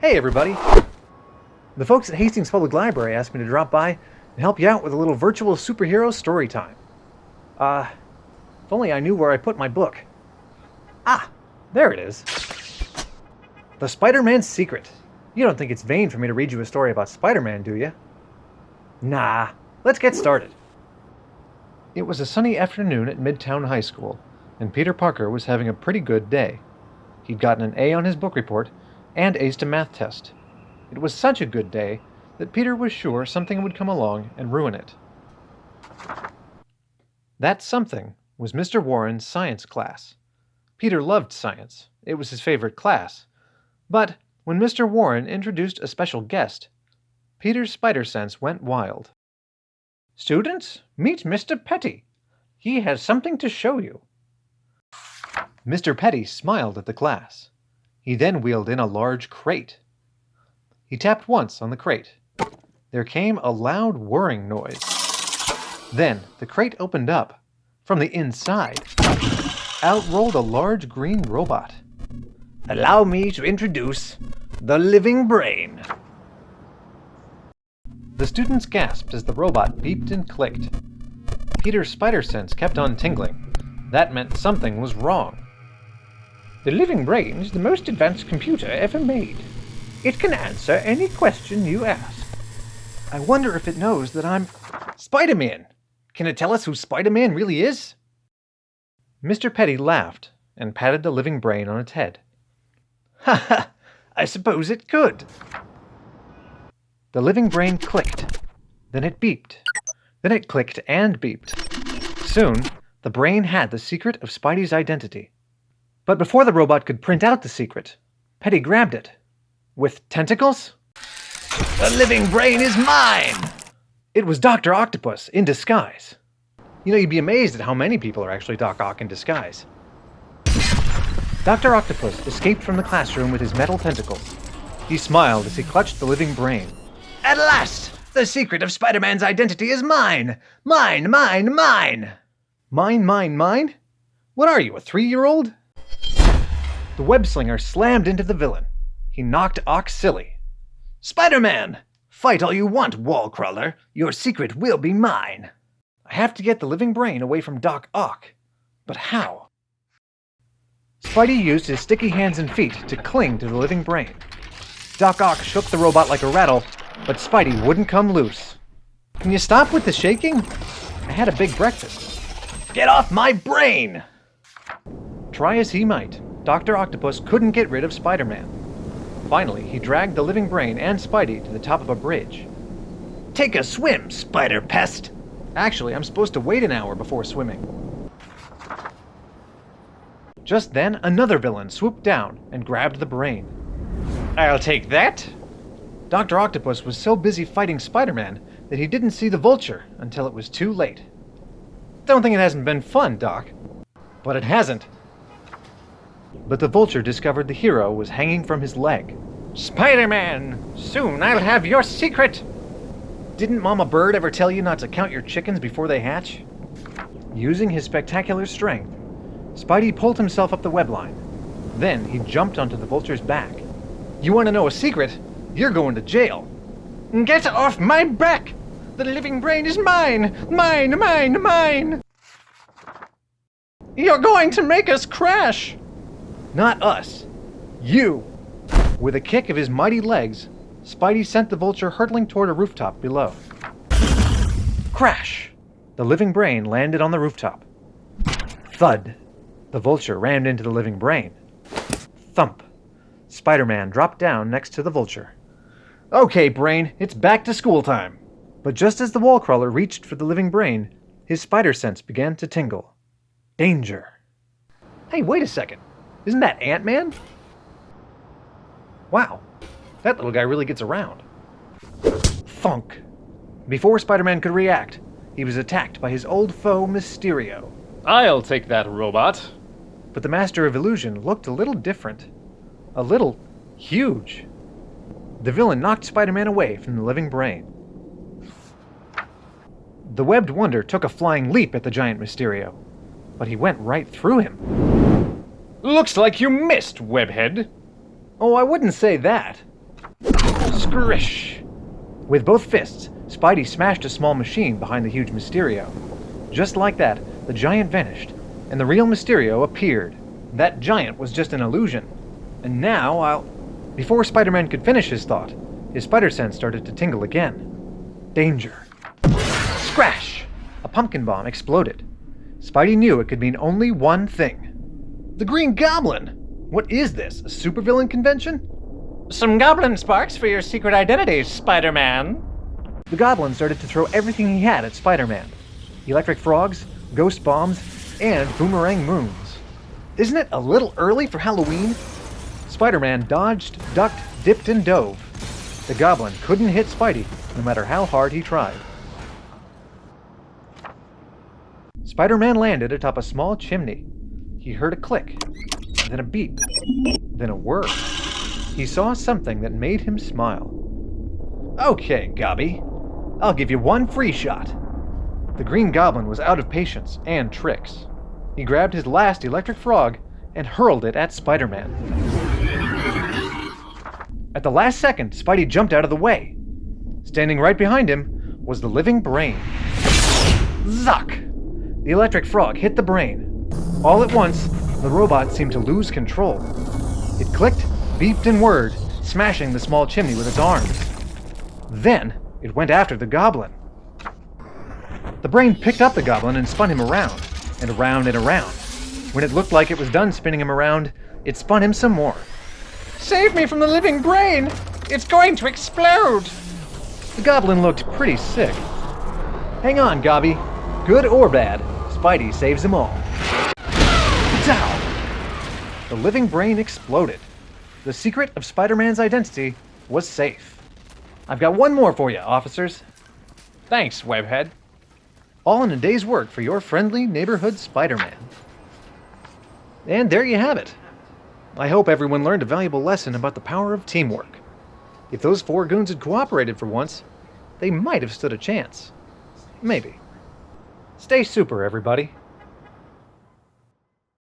Hey everybody! The folks at Hastings Public Library asked me to drop by and help you out with a little virtual superhero story time. If only I knew where I put my book. Ah, there it is. The Spider-Man Secret. You don't think it's vain for me to read you a story about Spider-Man, do you? Nah, let's get started. It was a sunny afternoon at Midtown High School, and Peter Parker was having a pretty good day. He'd gotten an A on his book report and aced a math test. It was such a good day that Peter was sure something would come along and ruin it. That something was Mr. Warren's science class. Peter loved science. It was his favorite class. But when Mr. Warren introduced a special guest, Peter's spider sense went wild. "Students, meet Mr. Petty. He has something to show you." Mr. Petty smiled at the class. He then wheeled in a large crate. He tapped once on the crate. There came a loud whirring noise. Then the crate opened up. From the inside, out rolled a large green robot. "Allow me to introduce the living brain." The students gasped as the robot beeped and clicked. Peter's spider sense kept on tingling. That meant something was wrong. "The living brain is the most advanced computer ever made. It can answer any question you ask." "I wonder if it knows that I'm Spider-Man. Can it tell us who Spider-Man really is?" Mr. Petty laughed and patted the living brain on its head. "Ha ha! I suppose it could." The living brain clicked. Then it beeped. Then it clicked and beeped. Soon, the brain had the secret of Spidey's identity. But before the robot could print out the secret, Petty grabbed it. With tentacles? "The living brain is mine!" It was Dr. Octopus in disguise. You know, you'd be amazed at how many people are actually Doc Ock in disguise. Dr. Octopus escaped from the classroom with his metal tentacles. He smiled as he clutched the living brain. "At last! The secret of Spider-Man's identity is mine! Mine, mine, mine!" Mine, mine, mine? What are you, a 3-year-old? The web-slinger slammed into the villain. He knocked Ock silly. "Spider-Man! Fight all you want, wall-crawler. Your secret will be mine." I have to get the living brain away from Doc Ock. But how? Spidey used his sticky hands and feet to cling to the living brain. Doc Ock shook the robot like a rattle, but Spidey wouldn't come loose. "Can you stop with the shaking? I had a big breakfast." "Get off my brain!" Try as he might, Dr. Octopus couldn't get rid of Spider-Man. Finally, he dragged the living brain and Spidey to the top of a bridge. "Take a swim, spider-pest!" Actually, I'm supposed to wait an hour before swimming. Just then, another villain swooped down and grabbed the brain. "I'll take that!" Dr. Octopus was so busy fighting Spider-Man that he didn't see the vulture until it was too late. Don't think it hasn't been fun, Doc. But it hasn't. But the vulture discovered the hero was hanging from his leg. "Spider-Man! Soon I'll have your secret!" Didn't Mama Bird ever tell you not to count your chickens before they hatch? Using his spectacular strength, Spidey pulled himself up the web line. Then he jumped onto the vulture's back. "You want to know a secret? You're going to jail." "Get off my back! The living brain is mine! Mine, mine, mine!" "You're going to make us crash!" "Not us. You!" With a kick of his mighty legs, Spidey sent the vulture hurtling toward a rooftop below. Crash! The living brain landed on the rooftop. Thud! The vulture rammed into the living brain. Thump! Spider-Man dropped down next to the vulture. "Okay, brain, it's back to school time." But just as the wall crawler reached for the living brain, his spider sense began to tingle. Danger! Hey, wait a second. Isn't that Ant-Man? Wow, that little guy really gets around. Thunk! Before Spider-Man could react, he was attacked by his old foe, Mysterio. "I'll take that, robot." But the Master of Illusion looked a little different. A little huge. The villain knocked Spider-Man away from the living brain. The webbed wonder took a flying leap at the giant Mysterio, but he went right through him. "Looks like you missed, webhead." Oh, I wouldn't say that. Scrish! With both fists, Spidey smashed a small machine behind the huge Mysterio. Just like that, the giant vanished, and the real Mysterio appeared. That giant was just an illusion. And now Before Spider-Man could finish his thought, his spider sense started to tingle again. Danger. Scratch! A pumpkin bomb exploded. Spidey knew it could mean only one thing. The Green Goblin! What is this, a supervillain convention? Some goblin sparks for your secret identity, Spider-Man. The Goblin started to throw everything he had at Spider-Man. Electric frogs, ghost bombs, and boomerang moons. Isn't it a little early for Halloween? Spider-Man dodged, ducked, dipped, and dove. The Goblin couldn't hit Spidey, no matter how hard he tried. Spider-Man landed atop a small chimney. He heard a click, then a beep, then a whir. He saw something that made him smile. Okay, Gobby, I'll give you one free shot. The Green Goblin was out of patience and tricks. He grabbed his last electric frog and hurled it at Spider-Man. At the last second, Spidey jumped out of the way. Standing right behind him was the living brain. Zuck! The electric frog hit the brain. All at once, the robot seemed to lose control. It clicked, beeped, and whirred, smashing the small chimney with its arms. Then, it went after the Goblin. The brain picked up the Goblin and spun him around, and around and around. When it looked like it was done spinning him around, it spun him some more. Save me from the living brain! It's going to explode! The Goblin looked pretty sick. Hang on, Gobby. Good or bad, Spidey saves them all. Dow! The living brain exploded. The secret of Spider-Man's identity was safe. I've got one more for you, officers. Thanks, Webhead. All in a day's work for your friendly neighborhood Spider-Man. And there you have it. I hope everyone learned a valuable lesson about the power of teamwork. If those four goons had cooperated for once, they might have stood a chance. Maybe. Stay super, everybody.